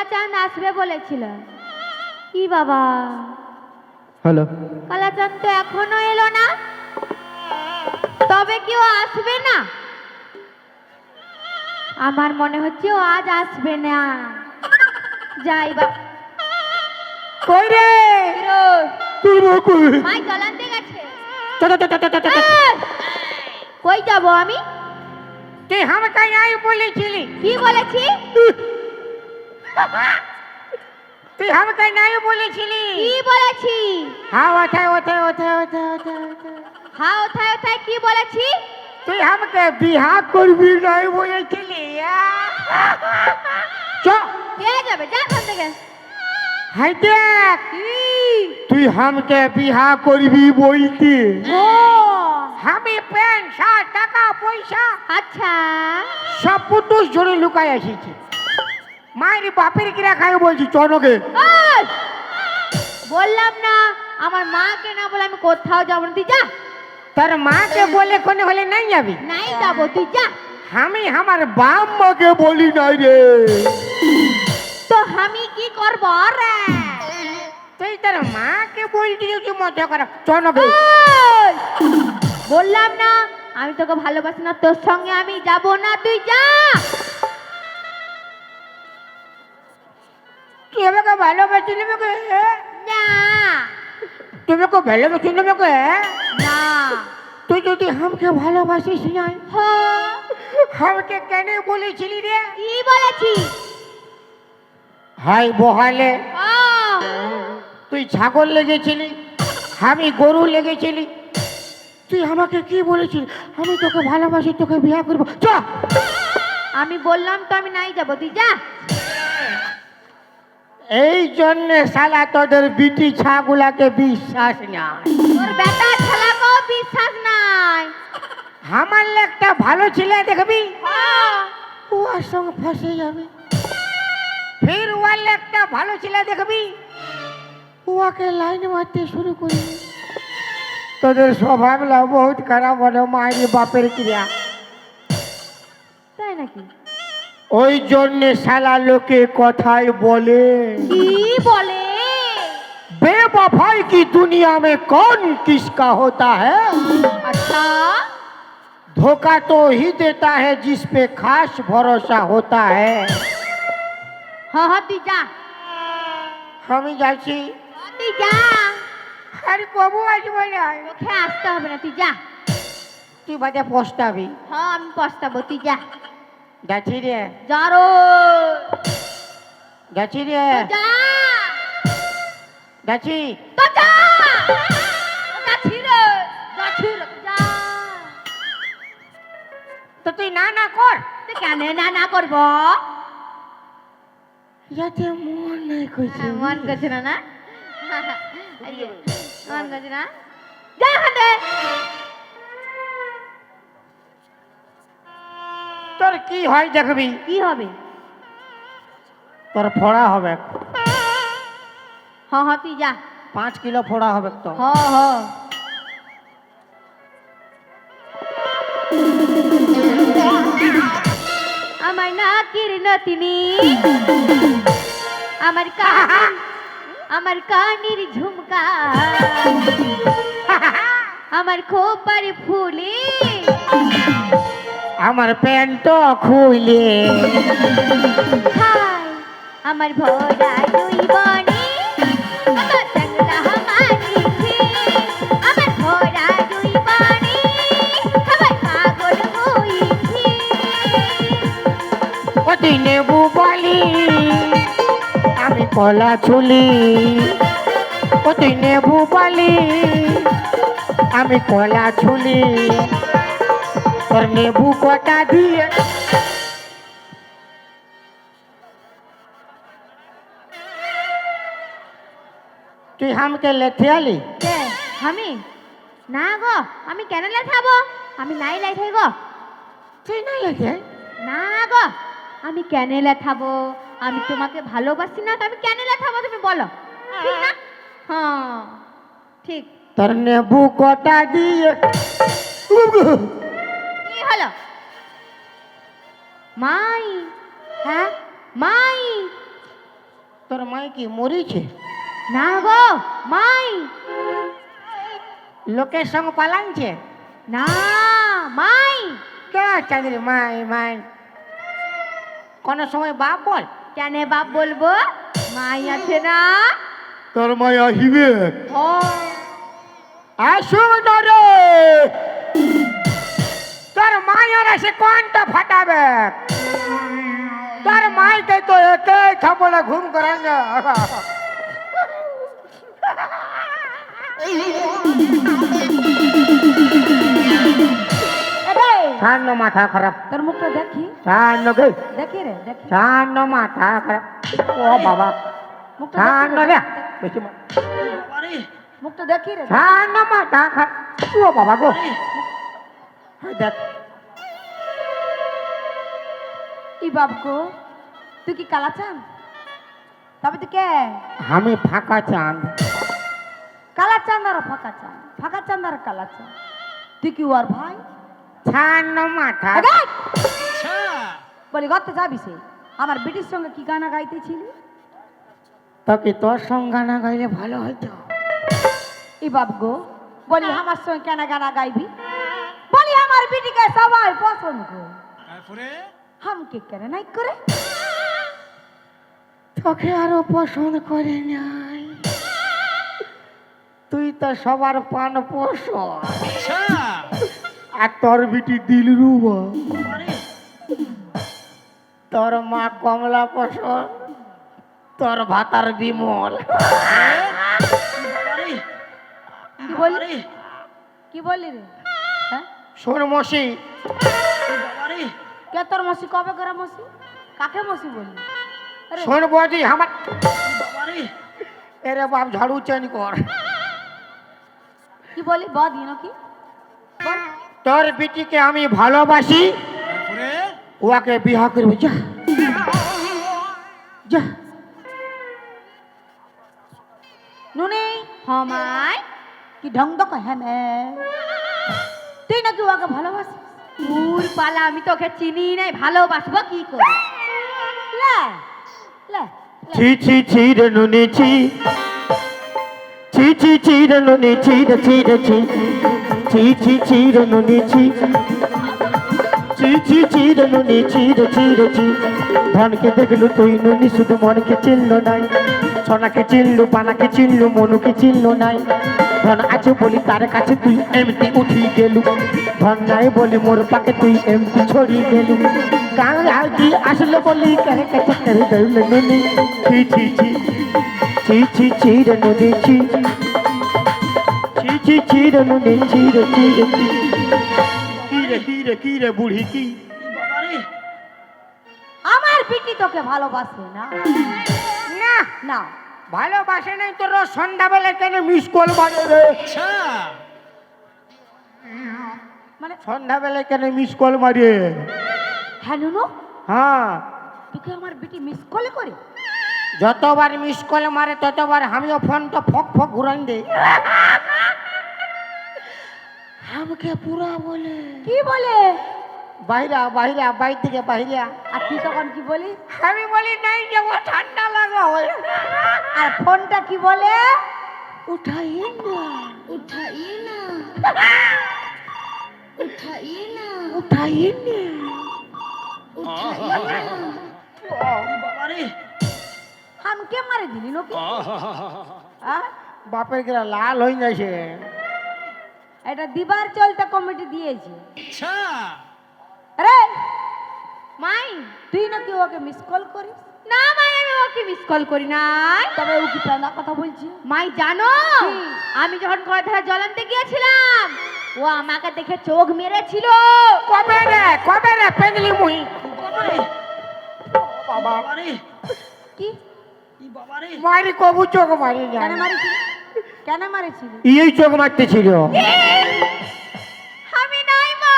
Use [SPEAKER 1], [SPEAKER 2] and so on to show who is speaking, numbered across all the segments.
[SPEAKER 1] কালাচাঁদ আসবে বলেছিল। কি বাবা,
[SPEAKER 2] হ্যালো,
[SPEAKER 1] কালাচাঁদ তো এখনো এলো না, তবে কি ও আসবে না? আমার মনে হচ্ছে ও আজ আসবে না। যাই বা
[SPEAKER 2] কই রে
[SPEAKER 1] হিরো,
[SPEAKER 2] তুই কই?
[SPEAKER 1] মাই জল আনতে গেছে।
[SPEAKER 2] টা টা টা টা টা টা।
[SPEAKER 1] এই, কই যাব আমি?
[SPEAKER 2] তুই আমাকে নাই বলেছিলি?
[SPEAKER 1] কি বলেছি?
[SPEAKER 2] তুই আমাকে নাই বলেছিলি?
[SPEAKER 1] কি বলেছি?
[SPEAKER 2] হ্যাঁ, ওঠে ওঠে ওঠে ওঠে ওঠে ওঠে।
[SPEAKER 1] হ্যাঁ, ওথায় ওথায় কি বলেছি?
[SPEAKER 2] তুই আমাকে বিহা করবি নাই বলেছিলি? চ
[SPEAKER 1] পেয়ে যাবে, যা এখান থেকে।
[SPEAKER 2] হাই দেখ,
[SPEAKER 1] কি?
[SPEAKER 2] তুই আমাকে বিহা করবি বলতি,
[SPEAKER 1] ও
[SPEAKER 2] আমি প্যান্ট শার্ট টাকা পয়সা
[SPEAKER 1] আচ্ছা,
[SPEAKER 2] সব পুতুস জোরে লুকাই আসিছি। মায়ের বাপের কিরা খাই বলছি চনকে।
[SPEAKER 1] এই, বললাম না আমার মাকে না বলে আমি কোথাও যাবো না, তুই যা।
[SPEAKER 2] তোর মাকে বলে কোনে হলে নাই যাবি?
[SPEAKER 1] নাই যাবো, তুই যা।
[SPEAKER 2] আমি আমার বাপ মাকে বলি নাই রে।
[SPEAKER 1] তো আমি কি করবো রে?
[SPEAKER 2] তুই তোর মাকে বলছি কি মজা করা চনকে।
[SPEAKER 1] এই, বললাম না আমি তোকে ভালোবাসি না, তোর সঙ্গে আমি যাব না, তুই যা।
[SPEAKER 2] তুই আমাকে ভালোবাসি নেবে?
[SPEAKER 1] না
[SPEAKER 2] তুমি আমাকে ভালোবাসি নেবে?
[SPEAKER 1] না,
[SPEAKER 2] তুই যদি আমাকে ভালোবাসিস নাই,
[SPEAKER 1] হ্যাঁ,
[SPEAKER 2] আমাকে কেন বলেছিলি রে?
[SPEAKER 1] কি বলেছি?
[SPEAKER 2] হাই বহালে
[SPEAKER 1] আহ,
[SPEAKER 2] তুই ছাগল লেগেছিলি, আমি গরু লেগেছিলি। তুই আমাকে কি বলেছিলি? আমি তোকে ভালোবাসি, তোকে বিয়ে করবো। চ
[SPEAKER 1] আমি বললাম তো আমি নাই যাব, তুই যা।
[SPEAKER 2] এই জন্যে শালা তোদের বিটি ছাগুলাকে বিশ্বাস নাই।
[SPEAKER 1] তোর বেটা ছেলেকেও বিশ্বাস নাই।
[SPEAKER 2] আমার একটা ভালো ছেলে দেখবি,
[SPEAKER 1] হ্যাঁ,
[SPEAKER 2] ওর সঙ্গে ফাঁসে যাবে। ফির ওর একটা ভালো ছেলে দেখবি, ওকে লাইন মারতে শুরু করবি। তোদের স্বভাবলা বহুত খারাপ হলো মায়ের বাপের ক্রিয়া।
[SPEAKER 1] তাই নাকি?
[SPEAKER 2] ওই জন্যে শালা লোকে কথাই বলে,
[SPEAKER 1] কি বলে?
[SPEAKER 2] बेवफाई की दुनिया में कौन किसका होता है?
[SPEAKER 1] अच्छा,
[SPEAKER 2] धोखा तो ही देता है जिस पे खास भरोसा होता है।
[SPEAKER 1] হ্যাঁ হ্যাঁ, তুই যা।
[SPEAKER 2] আমি যাচ্ছি।
[SPEAKER 1] তুই যা,
[SPEAKER 2] আরে কবু আসবো না,
[SPEAKER 1] তোকে আসতে হবে না, তুই যা।
[SPEAKER 2] তুই বাজে পস্তাবি।
[SPEAKER 1] হ্যাঁ, আমি পস্তাবো, তুই যা।
[SPEAKER 2] যাচ্ছি রে,
[SPEAKER 1] যা রো,
[SPEAKER 2] যাচ্ছি রে,
[SPEAKER 1] যা,
[SPEAKER 2] যাচ্ছি।
[SPEAKER 1] তো যা। যাচ্ছি রে, যাচ্ছি রে, যা।
[SPEAKER 2] তো তুই না না কর।
[SPEAKER 1] তুই কেন না না করবো?
[SPEAKER 2] যাতে মন নাই করছে।
[SPEAKER 1] মন করছে না না? এই যে, মন করছে না? যা এখান থেকে।
[SPEAKER 2] তোর কি হয় দেখবি,
[SPEAKER 1] কি হবে?
[SPEAKER 2] তোর ফোড়া হবে।
[SPEAKER 1] হ্যাঁ হ্যাঁ, তুই যা।
[SPEAKER 2] 5 কিলো ফোড়া হবে তো।
[SPEAKER 1] হ্যাঁ হ্যাঁ, আমার নাকির নতিনি, আমার কানের ঝুমকা, আমার খোপার ফুলে,
[SPEAKER 2] আমার প্যান্ট খুলে,
[SPEAKER 1] হায় আমার ভরা দুই বনে, আমার চাংলা মানিছে, আমার ভরা দুই বনে, আমার পাগল হইছে।
[SPEAKER 2] ও তুই নেবু বলি, আমি কলা ছুলি। ও তুই নেবু বলি, আমি কলা ছুলি। তোর নেবু কটা দিয়ে তুই আমাকে লেথে আলি?
[SPEAKER 1] কে? আমি? না গো, আমি কেন লেখাবো? আমি নাই লেখাই গো।
[SPEAKER 2] তুই না লেখে?
[SPEAKER 1] না গো, আমি কেন লেখাবো? আমি তোমাকে ভালোবাসি না, তো আমি কেন লেখাবো তুমি বলো? ঠিক না? হ্যাঁ, ঠিক।
[SPEAKER 2] তোর নেবু কটা দিয়ে
[SPEAKER 1] কি হলো? মাই, হ্যাঁ মাই,
[SPEAKER 2] তোর মাই কি মরিছে?
[SPEAKER 1] না গো মাই,
[SPEAKER 2] লোকের সঙ্গে পালাইছে?
[SPEAKER 1] না মাই।
[SPEAKER 2] কে চাঁদরি মাই মাই? কোন সময় বাপ বল।
[SPEAKER 1] কেন বাপ বলবো? মাই আছে না?
[SPEAKER 3] তোর মাই আহিবে।
[SPEAKER 1] ও
[SPEAKER 2] আসুক না রে, তোর মায়ের এসে কোনটা ফাটাবে? তোর মাইকে তো একে থাপড়ে ঘুম করাঙ্গে। ঠান্ড মাথা খারাপ।
[SPEAKER 1] তোর মুখটা দেখি,
[SPEAKER 2] ঠান্ড গে,
[SPEAKER 1] দেখি রে দেখি
[SPEAKER 2] ঠান্ড মাথা খারাপ। ও বাবা,
[SPEAKER 1] মুখটা
[SPEAKER 2] ঠান্ড
[SPEAKER 1] দেখি
[SPEAKER 2] রে
[SPEAKER 1] রে,
[SPEAKER 2] বেশি
[SPEAKER 1] মুখটা দেখি রে।
[SPEAKER 2] ঠান্ড মাথা খারাপ। ও বাবা গো, হাই দেখ।
[SPEAKER 1] ই বাপ গো, তুই কি কালা চান? তবে তুই কে?
[SPEAKER 2] আমি ফাঁকা চাঁদ।
[SPEAKER 1] কালা চাঁদ আর ফাঁকা চাঁদ, ফাঁকা চাঁদ আর কালা চাঁদ। তুই কি ওর ভাই?
[SPEAKER 2] ঠান্ড মাথা।
[SPEAKER 1] আগাই! বলি গতে যাবি সে আমার বেটির সঙ্গে কি গানা গাইতেছিলি?
[SPEAKER 2] তোকে তোর সঙ্গে না গাইলে ভালো হতো।
[SPEAKER 1] ই বাপ গো, বলি আমার সঙ্গে কেন গানা গাইবি? বলি আমার বেটিকে সবাই পছন্দ করে,
[SPEAKER 3] তারপরে
[SPEAKER 1] হামকে কেন নাই করে?
[SPEAKER 2] তোকে আরো পছন্দ করে নাই, তুই তো সবার পান পোষ।
[SPEAKER 3] আচ্ছা
[SPEAKER 2] আর তোর বিটি দিল রুবা, তোর মা কমলা পছন্দ, তোর ভাতার বিমল।
[SPEAKER 1] কি বললি? কি বললি রে? হ্যাঁ?
[SPEAKER 2] শোন মসি,
[SPEAKER 1] কে তোর মসি? কবে করে মসি? কাকে মসি বললি? আরে
[SPEAKER 2] শোন বজি আমার। এরে বাপ ঝাড়ু চেঞ্জ কর।
[SPEAKER 1] কি বলি? বদি নাকি? বল।
[SPEAKER 2] তোর বিটিকে আমি ভালোবাসি,
[SPEAKER 3] তারপরে
[SPEAKER 2] ওকে বিয়া করবো। যা যা।
[SPEAKER 1] নুনি হমাই কি ঢং দক হ্যামে, তুই নাকি ওকে ভালোবাসিস? দূর পালা, আমি তোকে চিনি নাই, ভালোবাসবো কি করে? লে লে
[SPEAKER 2] ছি ছি ছি রে নুনি ছি, ছি ছি ছি রে নুনি ছি রে ছি রে ছি, ছি ছি ছি রে নুনি ছি, ছি ছি ছি রে নুনি ছি রে ছি রে ছি। ধনকে দেখলু তুই নুনি, শুধু মনকে চিনল নাই। সোনাকে চিনলু, পানাকে চিনলু, মনুকে চিনল নাই। ধন আছে বলি তার কাছে তুই এমনি উঠি গেলু, ধন নাই বলি মোর পাকে তুই এমনি ছড়ি গেলু। কাঙাল কি আসলে বলি কারে কাছে করে গেল নুনি। ছি ছি ছি, ছি ছি ছি রে নুনি ছি, ছি ছি ছি রে নুনি ছি রে ছি রে ছি। কি রে বুড়ি কি?
[SPEAKER 1] আমার বিটি তোকে ভালোবাসে না?
[SPEAKER 2] না
[SPEAKER 1] না
[SPEAKER 2] ভালোবাসে নাই তোর সন্ধ্যাবেলা কেন মিস কল মারে রে?
[SPEAKER 3] আচ্ছা
[SPEAKER 1] মানে
[SPEAKER 2] সন্ধ্যাবেলা কেন মিস কল মারে?
[SPEAKER 1] হ্যাঁ নুনু,
[SPEAKER 2] হ্যাঁ,
[SPEAKER 1] তোকে আমার বিটি মিস কল করে?
[SPEAKER 2] যতবার মিস কল মারে ততবার আমিও ফোনটা ফক ফক ঘুরান দেই। আমাকে পুরা বলে
[SPEAKER 1] কি বলে?
[SPEAKER 2] বাইরা বাইরা বাইর থেকে বাইরা।
[SPEAKER 1] আর তুই তখন কি বলিস?
[SPEAKER 2] আমি বলি নাই যাবো, ঠান্ডা লাগা হয়।
[SPEAKER 1] আর ফোনটা কি বলে?
[SPEAKER 2] উঠাই না,
[SPEAKER 1] উঠাইয়ে না, উঠাইয়ে না,
[SPEAKER 2] উঠাই না।
[SPEAKER 1] হামকে মারে দিলি নাকি?
[SPEAKER 2] বাপের গেরা লাল হয়ে যাচ্ছে।
[SPEAKER 1] এটা দিবার চলতে কমিটি দিয়েছে।
[SPEAKER 3] আচ্ছা
[SPEAKER 1] আরে মাই, তুই নাকি ওকে মিস কল করিস? না মাই, আমি ওকে মিস কল করি নাই। তবে ও কি প্রেমা কথা বলছি? মাই জানো, আমি যখন কয়ধারা জল আনতে গিয়েছিলাম, ও আমাকে দেখে চোখ মেরেছিল।
[SPEAKER 2] কবে রে পেগলি মুই? বাবা
[SPEAKER 1] কি?
[SPEAKER 2] মারি কবু চোখ মারি
[SPEAKER 1] কেন
[SPEAKER 2] যায়।
[SPEAKER 1] মারিছিল? কেন মারিছিল?
[SPEAKER 2] এই চোখ মারতে ছিল।
[SPEAKER 1] আমি নাই মা।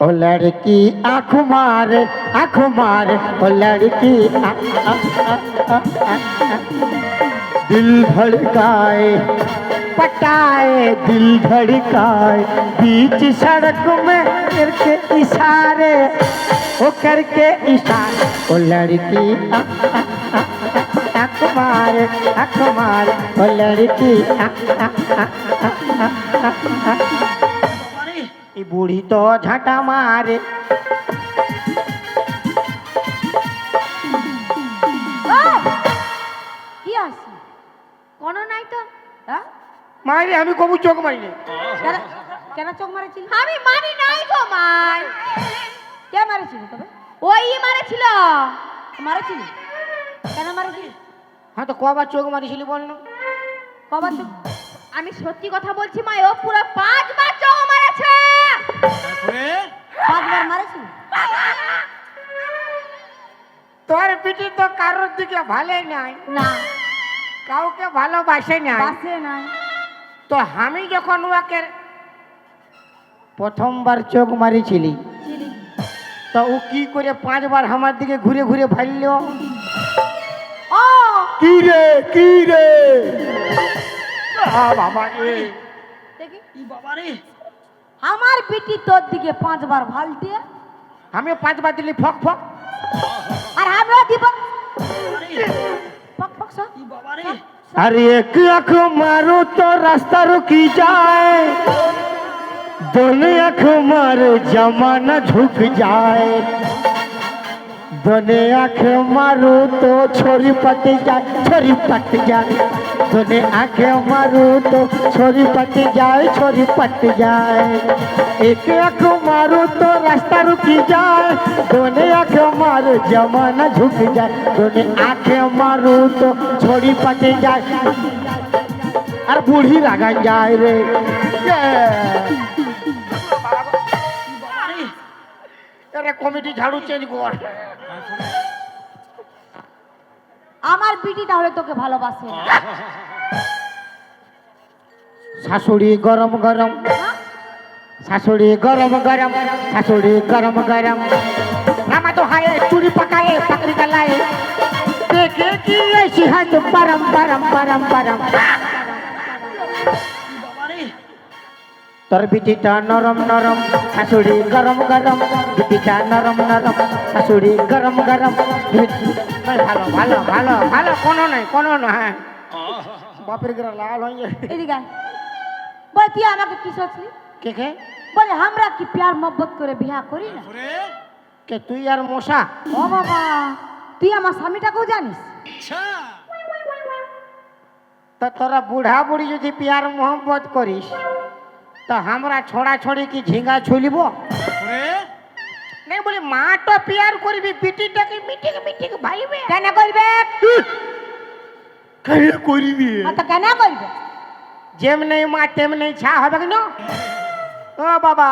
[SPEAKER 2] ओ लड़की आँख मारे ओ लड़की दिल धड़काए छटपटाए दिल धड़काए बीच सड़क में करके इशारे वो करके इशारे वो लड़की अख मार वो लड़की ई बूढ़ी तो झटा मारे
[SPEAKER 1] কি আছে কোনো নাই তো হ্যাঁ
[SPEAKER 2] মারি আমি কবু চোখ মারিনি
[SPEAKER 1] কেন কেন চোখ মারেছিলি আমি মারি নাই গো মার কে মারেছিল তবে ওই মারেছিল মারেছিলি কেন মারেছিলি
[SPEAKER 2] হ্যাঁ তো কবার চোখ মারিছিলি বল না
[SPEAKER 1] কবার চোখ আমি সত্যি কথা বলছি মা ও পুরো 5 বার চোখ মারেছে
[SPEAKER 3] তারপরে
[SPEAKER 1] 5 বার মারেছিল
[SPEAKER 2] তোর পিঠে তো কারোর দিকে ভালোই নাই
[SPEAKER 1] না
[SPEAKER 2] কাউকে ভালোবাসে নাই
[SPEAKER 1] বাসে নাই
[SPEAKER 2] তো আমি যখন ওকে প্রথমবার চোখ মারিছিলি
[SPEAKER 1] চিলি
[SPEAKER 2] তো ও কি করে 5 বার আমার দিকে ঘুরে ঘুরে ভাইল
[SPEAKER 1] ও
[SPEAKER 2] কি রে বাবা রে
[SPEAKER 1] দেখি
[SPEAKER 3] ই বাবা রে
[SPEAKER 1] আমার বিটি তোর দিকে 5 বার ভাল দিয়ে
[SPEAKER 2] আমি 5 বার দিলি ফক ফক
[SPEAKER 1] আর আমরা দিব ফক ফক সব
[SPEAKER 3] ই বাবা রে
[SPEAKER 2] अरे एक आँख मारो तो रास्ता रुकी जाए दोनों आँख मारो जमाना झुक जाए दोनों आँख मारो तो छोरी पट जाए दोनों आँख मारो तो छोरी पट जाए एक आँख मारो तो रास्ता रुकी जाए दोनों आँख मारो जमाना झुक जाए दोनों आँख मारो तो छोरी पट जाए और बूढ़ी रागन जाए रे अरे कमिटी झाड़ू चेंज कर
[SPEAKER 3] তারপরে
[SPEAKER 1] আমার বিটি তাহলে তোকে ভালোবাসে না
[SPEAKER 2] শাশুড়ি গরম গরম শাশুড়ি গরম গরম শাশুড়ি গরম গরম रामा तो हाय चूड़ी पकाए पकड़ी गलाए देखे कि ऐसी है तो परम परम परम परम তোর বিটিটা নরম নরম শাশুড়ি গরম গরম বিটিটা নরম নরম শাশুড়ি গরম গরম ভালো ভালো ভালো ভালো কোনো নয় বাপের গলা লাল হয়ে যায়
[SPEAKER 1] এদিকে আয়। বল তুই আমাকে কি সোচলি
[SPEAKER 2] কে
[SPEAKER 1] বলে আমরা কি প্যার মোহব্বত করে বিয়া করি না
[SPEAKER 3] তারপরে
[SPEAKER 2] কে তুই আর মশা
[SPEAKER 1] ও বাবা তুই আমার স্বামীটাকেও জানিস
[SPEAKER 3] আচ্ছা
[SPEAKER 2] তো তোরা বুढ़ा बुढ़ी যদি प्यार मोहब्बत करिस तो हमरा छोड़ा छोड़ी की झिंगा छुलिब
[SPEAKER 3] তারপরে
[SPEAKER 2] नहीं बोले माँ तो प्यार करबी बेटीटाके मिटिक मिटिक भाईबे
[SPEAKER 1] কেন করবে
[SPEAKER 3] কেন করবি
[SPEAKER 1] তো কেন করবে
[SPEAKER 2] जेम नहीं माँ तेम नहीं छा হবে কি না ও বাবা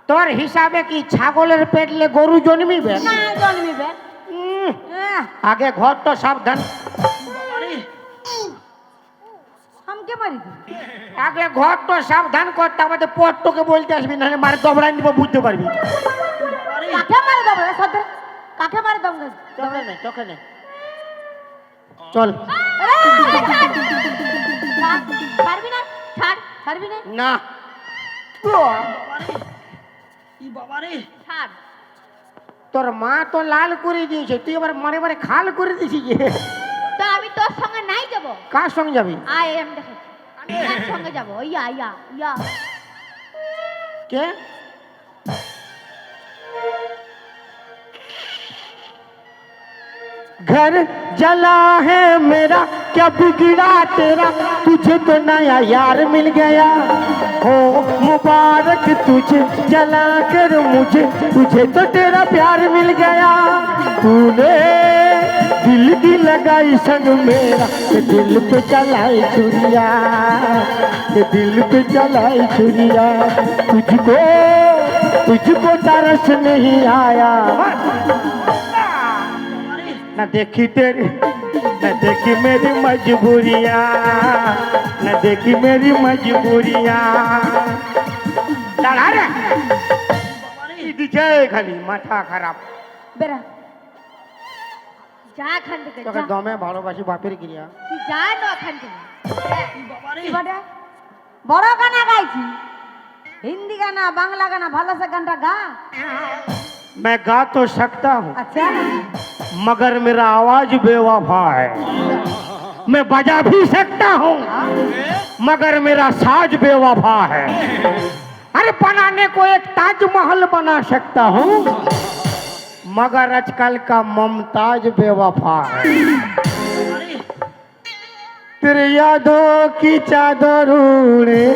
[SPEAKER 2] তোর হিসাবে কি ছাগলের পেটলে গরু জন্মিবে
[SPEAKER 1] না জন্মিবে
[SPEAKER 2] আগে ঘর তো সাবধান
[SPEAKER 1] हमके मारी दी
[SPEAKER 2] আগে ঘর তো সাবধান করতে আমাদের পট্টকে বলতে আসবি না মার দবড়াই দিব বুঝতে পারবি
[SPEAKER 1] কাকে মারে দেবো সদর কাকে মারে দেবো
[SPEAKER 2] তোকে নেই চল
[SPEAKER 1] পারবি না ছাড় ছাড়বি না
[SPEAKER 2] না
[SPEAKER 3] ই বাবা রে
[SPEAKER 1] ছাড়
[SPEAKER 2] তোর মা তো লাল করে দিয়েছে তুই এবার মারে মারে খাল করে দিয়েছি যে
[SPEAKER 1] তো আমি তোর সঙ্গে নাই যাব
[SPEAKER 2] কার সঙ্গে যাবি
[SPEAKER 1] আয় আমি দেখাচ্ছি আমি তোর সঙ্গে যাব ইয়া ইয়া ইয়া
[SPEAKER 2] কে घर जला है मेरा क्या बिगड़ा तेरा तुझे तो नया यार मिल गया हो मुबारक तुझे जला कर मुझे तुझे तो तेरा प्यार मिल गया तूने दिल की लगाई संग मेरा ये दिल पे चलाई छुरिया ये दिल पे चलाई छुरिया तुझको तरस नहीं आया न देखी तेरी न देखी मेरी मजबूरियाँ न देखी मेरी मजबूरियाँ দাঁড়া রে দিছে খালি মাথা খারাপ
[SPEAKER 1] বেরা যা এখান থেকে
[SPEAKER 2] তোকে
[SPEAKER 1] যা
[SPEAKER 2] দমে ভালোবাসি বাপের ক্রিয়া
[SPEAKER 1] তুই যা না এখান থেকে
[SPEAKER 3] ই বাবা রে
[SPEAKER 2] কি বটে? বড় গানা গাইছি, হিন্দি গানা, বাংলা গানা, ভালো সে গানটা গা।
[SPEAKER 4] मैं गा तो सकता हूँ
[SPEAKER 2] আচ্ছা,
[SPEAKER 4] मगर मेरा आवाज बेवफा है। मैं बजा भी सकता हूँ मगर मेरा साज बेवफा है। अरे बनाने को एक ताजमहल बना सकता हूँ मगर आजकल का मुमताज बेवफा है।
[SPEAKER 3] আরে
[SPEAKER 4] तेरे यादों की चादर उड़े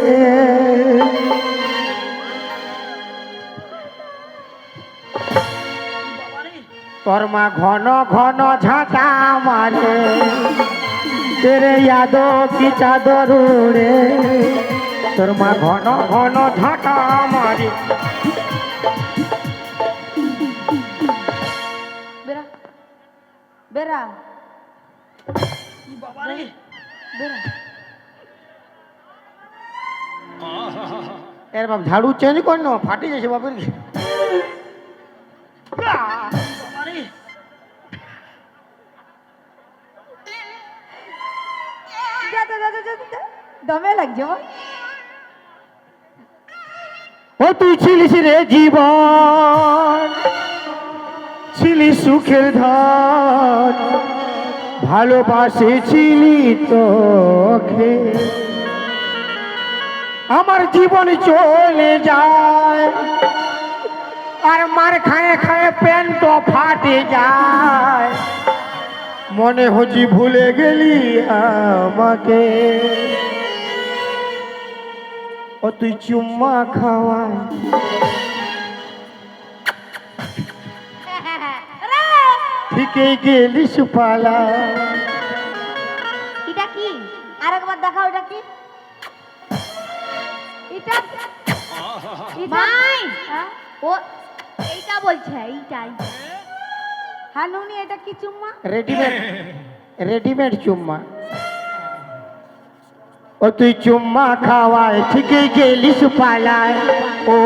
[SPEAKER 3] বাবা রে
[SPEAKER 4] তোর মা ঘন ঘন ঝাঁটা মারে तेरे यादों की चादर उड़े তোর মা ঘন ঘন ঝাঁটা মারে।
[SPEAKER 2] বেরা বেরা
[SPEAKER 3] ই বাবা রে
[SPEAKER 2] বেরা।
[SPEAKER 4] এর বাপ ঝাড়ু চেঞ্জ কর না, ফাটে যাচ্ছে বাপের কি।
[SPEAKER 3] বাবা রে
[SPEAKER 2] দমে লাগছে বল।
[SPEAKER 4] ও তুই ছিলিস রে জীবন, ছিলি সুখের ধন, ভালোবাসেছিলি তোকে। আমার জীবন চলে যায় আর মার খায়ে খায়ে প্যান্ট ফাটে যায়। মনে হচ্ছে ভুলে গেলি আমাকে। ও তুই চুম্মা খাওয়ায় ঠিকই গেলিস পালা।
[SPEAKER 2] এটা কি? আরেকবার দেখাও, এটা কি? এটা
[SPEAKER 1] মাই
[SPEAKER 2] হ্যাঁ?
[SPEAKER 1] ও এইটা বলছে, এইটাই।
[SPEAKER 2] হ্যাঁ নুনি, এটা কি চুম্মা?
[SPEAKER 4] রেডিমেড, রেডিমেড চুম্মা। ও তুই চুম্মা খাওয়ায় ঠিকই গেলিস পালায়। ও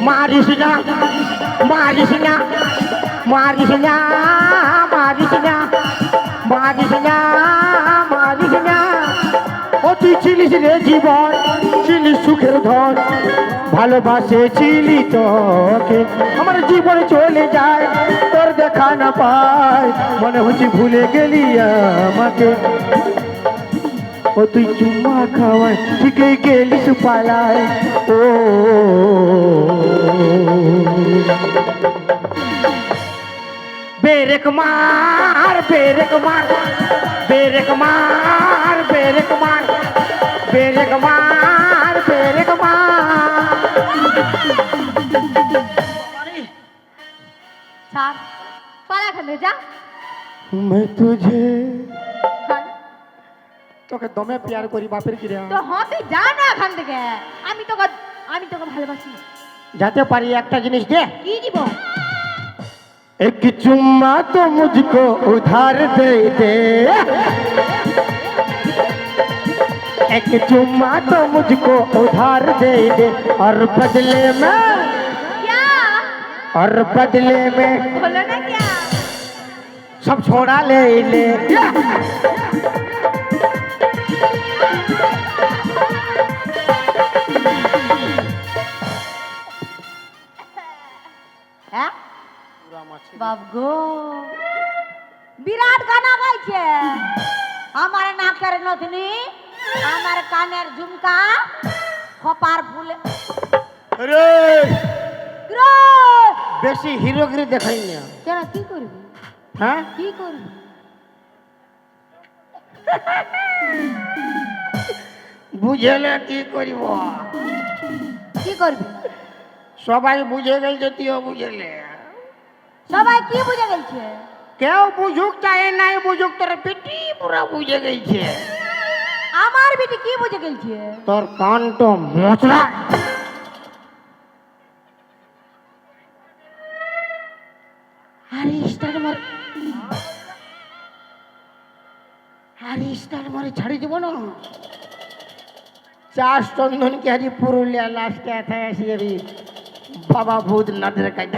[SPEAKER 4] মারিস না, মারিস না, মারিস না, মারিস না, মারিস না, মারিস না। ও তুই ছিলিস রে জীবন, ছিলিস সুখের ধন, ভালোবাসেছিলি তোকে। আমার জীবন চলে যায় তোর দেখা না পায়, মনে হচ্ছে ভুলে গেলি আমাকে। ও তুই চুম্মা খাওয়ায় ঠিকই গেলিস পালায়। ও বেরেক মার, বেরেক মার, বেরেক মার, বেরেক মার, বেরেক মার, বেরেক মার।
[SPEAKER 3] বাবা রে
[SPEAKER 2] ছাড়।
[SPEAKER 1] পালা এখান থেকে যা।
[SPEAKER 4] मैं तुझे
[SPEAKER 2] ছাড়।
[SPEAKER 4] তোকে দমে প্যার করি বাপের কি রে।
[SPEAKER 1] তো হ্যাঁ তুই যা না এখান থেকে। আমি তোকে ভালোবাসি না।
[SPEAKER 4] যাতে পারি একটা জিনিস দে।
[SPEAKER 1] কি দিব?
[SPEAKER 4] एक चुम्मा तो मुझको उधार दे दे, एक चुम्मा तो मुझको उधार दे दे, और बदले में,
[SPEAKER 1] क्या
[SPEAKER 4] और बदले में
[SPEAKER 1] बोलो ना क्या?
[SPEAKER 4] सब छोड़ा ले ले।
[SPEAKER 2] হ্যাঁ বাপ গো, বিরাট গানা গাইছে। আমার নাকের নথনি, আমার কানের ঝুমকা, খপার ফুলে
[SPEAKER 4] अरे
[SPEAKER 2] গ্রো।
[SPEAKER 4] বেশি হিরোগিরি দেখাই না।
[SPEAKER 2] কেন, কি করবি?
[SPEAKER 4] হ্যাঁ
[SPEAKER 2] কি করবি?
[SPEAKER 4] বুঝেলে কি করিব,
[SPEAKER 2] কি করবি?
[SPEAKER 4] সবাই বুঝে গেছে, তুইও বুঝেলে।
[SPEAKER 2] সবাই কি বুঝে গেছে?
[SPEAKER 4] কেউ বুঝুক চাহে নাই বুঝুক, তোর পেটি পুরা বুঝে গেছে।
[SPEAKER 2] আমার বেটি কি বুঝে গেছে?
[SPEAKER 4] তোর কানটো মোচড়া।
[SPEAKER 2] আরে স্টার মার, আরে স্টার মারে ছাড়ি দিব না।
[SPEAKER 4] চাষ চন্দন কে হারি পুরুলিয়া লাস্টে এথায় আসি যাবি বাবা ভূত নাদের কাজ।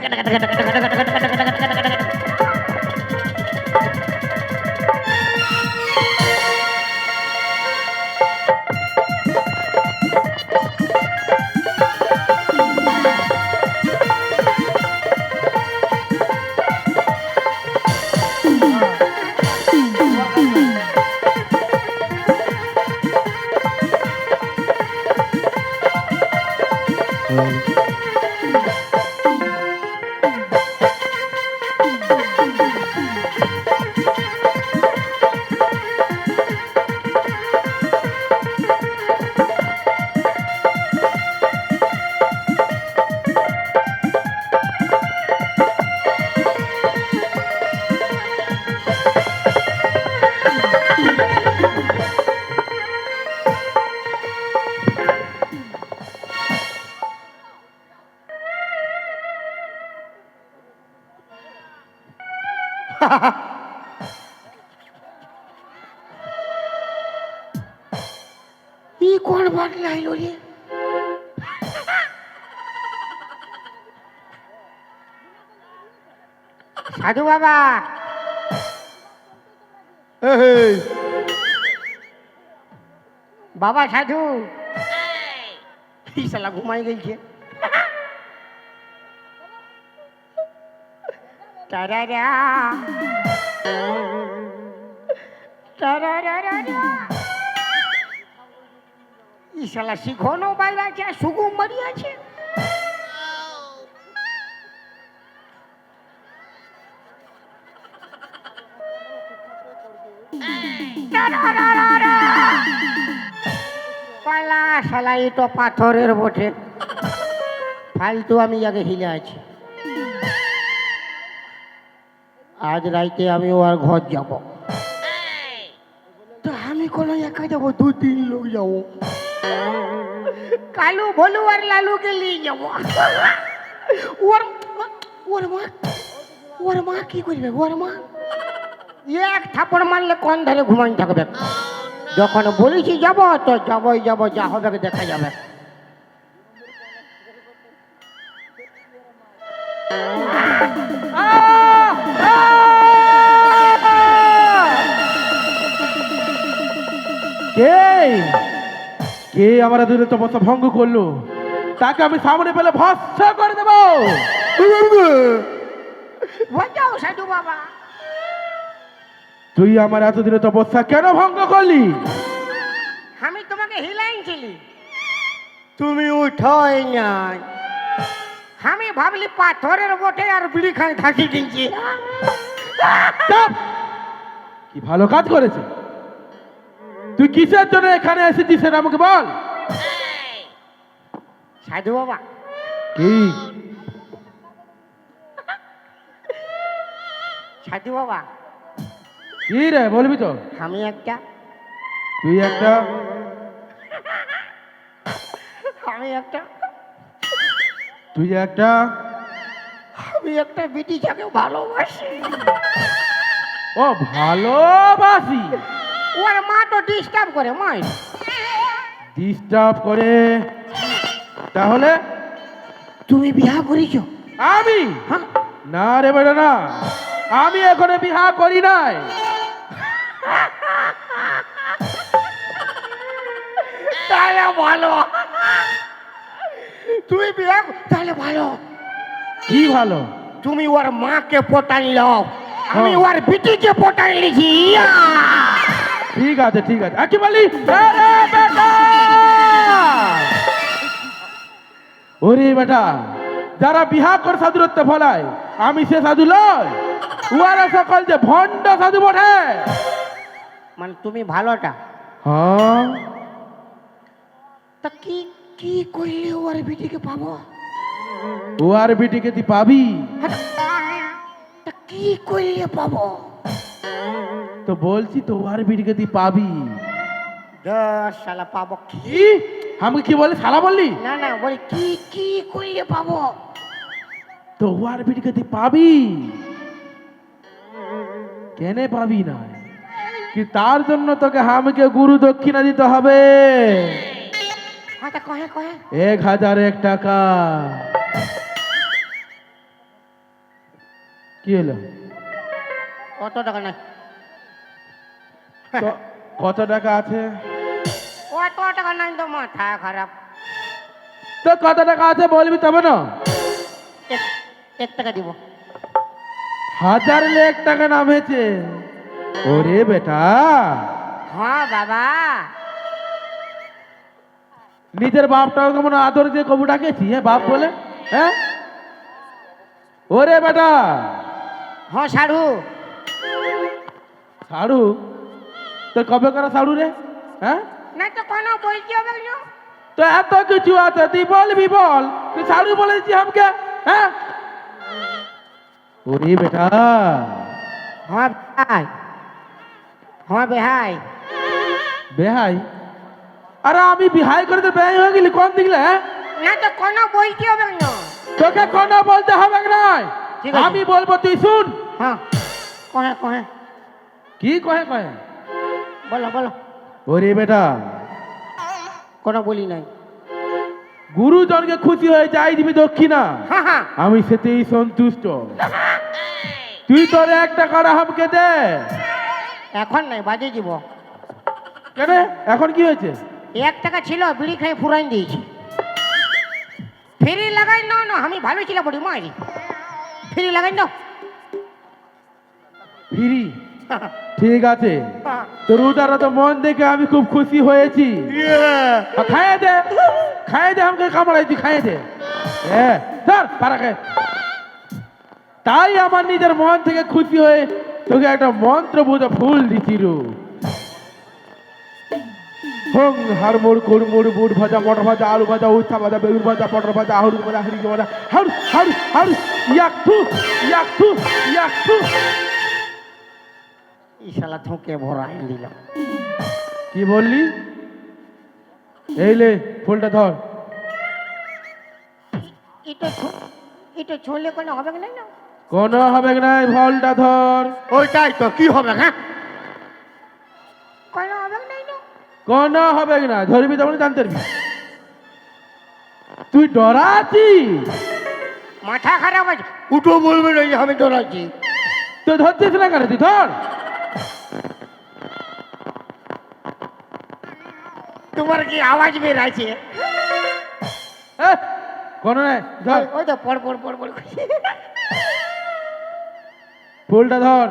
[SPEAKER 2] ই কোন বাটলা আইলো রে? সাধু বাবা,
[SPEAKER 4] এই,
[SPEAKER 2] বাবা সাধু। এই শালা ঘুমাই গেছে। টারারা, টারারারা। এই শালা শিখনো বাইরে আছে, আর সুগুম বাড়ি আছে। পালা শালা, এই তো পাথরের বটে। ফালতু আমি আগে হিলে আছি। আজ রাইতে আমি ওর ঘর যাব। তো আমি কোনো একা যাবো, 2-3 লোক যাবো। কালু ভলু আর লালুকে নিয়ে যাবো। ওর ওর মা, ওর মা কি করবে? ওর মা এক থাপড় মারলে কোন ধারে ঘুমাই থাকবে। যখন বলেছি যাব তো যাবই যাব, যা হবে দেখা যাবে।
[SPEAKER 4] কে কে আমার দূরে তপস্যা ভঙ্গ করলো? তাকে আমি সামনে পেলে ভস্ম করে দেবো।
[SPEAKER 2] বাঁচাও সাধু বাবা।
[SPEAKER 4] তুই আমার এতদিনে তপস্যা কেন ভঙ্গ করলি?
[SPEAKER 2] আমি তোমাকে হিলাইছিলি, তুমি উঠাই নাই। আমি ভাবলি পাথরের বটে আর বিড়ি খাই থাকি দিয়েছি।
[SPEAKER 4] চাপ! কি ভালো কাজ করেছে। তুই কিসের জন্য এখানে এসেছিস সেটা আমাকে বল।
[SPEAKER 2] সাধু বাবা,
[SPEAKER 4] কি
[SPEAKER 2] সাধু বাবা,
[SPEAKER 4] কি রে বলবি তো?
[SPEAKER 2] আমি একটা
[SPEAKER 4] তুই একটা
[SPEAKER 2] আমি একটা
[SPEAKER 4] তুই একটা
[SPEAKER 2] আমি একটা বিটিটাকে ভালোবাসি।
[SPEAKER 4] ও ভালোবাসি?
[SPEAKER 2] ওর মা তো ডিস্টার্ব করে। মাই
[SPEAKER 4] ডিস্টার্ব করে? তাহলে
[SPEAKER 2] তুমি বিয়া করেছ?
[SPEAKER 4] আমি
[SPEAKER 2] হ্যাঁ,
[SPEAKER 4] না রে বেটা না, আমি এখনো বিবাহ করি নাই।
[SPEAKER 2] তাহলে ভালো। তুমি বিয়া তাহলে ভালো।
[SPEAKER 4] কি ভালো?
[SPEAKER 2] তুমি ওর মাকে পটাই লও, আমি
[SPEAKER 4] হ্যাঁ।
[SPEAKER 2] ওর বিটিকে পটাই লিছি।
[SPEAKER 4] ঠিক আছে ঠিক আছে। আর কি বলি? আরে বেটা! ওরে বেটা, যারা বিহা করে সাধুরত্ব ফলায়, আমি সে সাধু লয়। উহারা সকল যে ভণ্ড সাধু বটে।
[SPEAKER 2] মানে তুমি ভালোটা।
[SPEAKER 4] হ্যাঁ,
[SPEAKER 2] তা কি কি করলে ওর বিটিকে পাবো?
[SPEAKER 4] উহার বিটিকে তুই পাবি?
[SPEAKER 2] তা কি করলে পাবো?
[SPEAKER 4] তো বলছি তো উহার বিটিকে তুই পাবি।
[SPEAKER 2] 10 সালা পাবো। কি?
[SPEAKER 4] কি? আমি কি বলি? শালা বললি?
[SPEAKER 2] না না, বলি কি কি করলে পাবো?
[SPEAKER 4] তো উহার বিটিকে তুই পাবি। কেনে পাবি না? কি তার জন্য তোকে আমাকে গুরু দক্ষিণা দিতে হবে।
[SPEAKER 2] হ্যাঁ, তা কহে কহে
[SPEAKER 4] 1001 টাকা। কি হলো?
[SPEAKER 2] কত টাকা নাই?
[SPEAKER 4] তো কত টাকা আছে?
[SPEAKER 2] কত টাকা নাই তো মাথা খারাপ।
[SPEAKER 4] তো কত টাকা আছে বলবি তবে না।
[SPEAKER 2] 1 টাকা দিব।
[SPEAKER 4] 1001 টাকা নামেছে। ওরে বেটা,
[SPEAKER 2] হ্যাঁ বাবা,
[SPEAKER 5] নিজের বাপটাও কেমন আদর দিয়ে কবু ডাকেছি, হ্যাঁ বাপ বলে, হ্যাঁ? ওরে বেটা
[SPEAKER 2] হ্যাঁ সাড়ু।
[SPEAKER 5] সাড়ু, তোর কবে করা সাড়ু রে, হ্যাঁ?
[SPEAKER 2] না তো কোনো বলতে হবে না।
[SPEAKER 5] তো এত কিছু আছে, তুই বলবি বল, তুই সাড়ু বলেছি আমাকে, হ্যাঁ? ওরে বেটা
[SPEAKER 2] হ্যাঁ ভাই, হ্যাঁ বেহাই।
[SPEAKER 5] বেহাই? আরে আমি বিহাই করে তো বেহাই হয়ে গেলি কোন দিকলে, হ্যাঁ?
[SPEAKER 2] না তো কোনো বলতে হবে না।
[SPEAKER 5] তোকে কোনো বলতে হবে না,
[SPEAKER 2] ঠিক আছে।
[SPEAKER 5] আমি বলবো তুই শুন।
[SPEAKER 2] হ্যাঁ কহে কহে,
[SPEAKER 5] কি কহে কহে?
[SPEAKER 2] বলো বলো।
[SPEAKER 5] ওরে বেটা
[SPEAKER 2] কোনো বলি নাই।
[SPEAKER 5] গুরুজনকে খুশি হয়ে যাই দিবি দক্ষিণা,
[SPEAKER 2] হ্যাঁ হ্যাঁ।
[SPEAKER 5] আমি সেতেই সন্তুষ্ট। তুই তোর 1 টাকা আমাকে দে।
[SPEAKER 2] এখন নাই, বাজে দিব।
[SPEAKER 5] কেন এখন কি হয়েছে?
[SPEAKER 2] 1 টাকা ছিল, বিড়ি খেয়ে ফুরাইন দিয়েছি। ফ্রি লাগাই না না, আমি ভালো ছিল বড়ি মারি। ফ্রি লাগাই না।
[SPEAKER 5] ফিরি? ঠিক আছে, তোর উদারা তো মন দেখে আমি খুব খুশি হয়েছি। খাইয়ে দে, খাইয়ে দে, আমাকে কামড়াইছি, খাইয়ে দে। স্যার পারা খায়। তাই আমার নিজের মন থেকে খুশি হয়ে তোকে একটা মন্ত্রবোধ ফুল দিছি রু। হং হাড়মোড় কুড়মুড় বুট ভাজা, মটর ভাজা, আলু ভাজা, উচ্ছা ভাজা, বেগুন ভাজা, পটল ভাজা, হাড়ু ভাজা, হাড়ি ভাজা, হাড়ু হাড়ু হাড়ু, ইয়াক থু ইয়াক থু ইয়াক থু।
[SPEAKER 2] এই শালা থুকে ভরাই দিলাম।
[SPEAKER 5] কি বললি? এই লে ফুলটা ধর।
[SPEAKER 2] এটা ছড়লে কোনো হবে না না?
[SPEAKER 5] কোনো হবে না, ফলটা ধর।
[SPEAKER 2] ওইটাই তো কি হবে? হ্যাঁ কোনো হবে না না?
[SPEAKER 5] কোনো হবে না, ধরবি তখন জানতে পারবি। তুই ডরাচ্ছিস?
[SPEAKER 2] মাথা খারাপ আছে। উঠো বলবে না যে আমি ডরাচ্ছি।
[SPEAKER 5] তো ধরছিস না কেন? তুই ধর।
[SPEAKER 2] তোমার কি আওয়াজ বের আছে?
[SPEAKER 5] কোনো নাই, ধর
[SPEAKER 2] ওই তো পড় পড় পড় পড়।
[SPEAKER 5] ফুলটা ধর।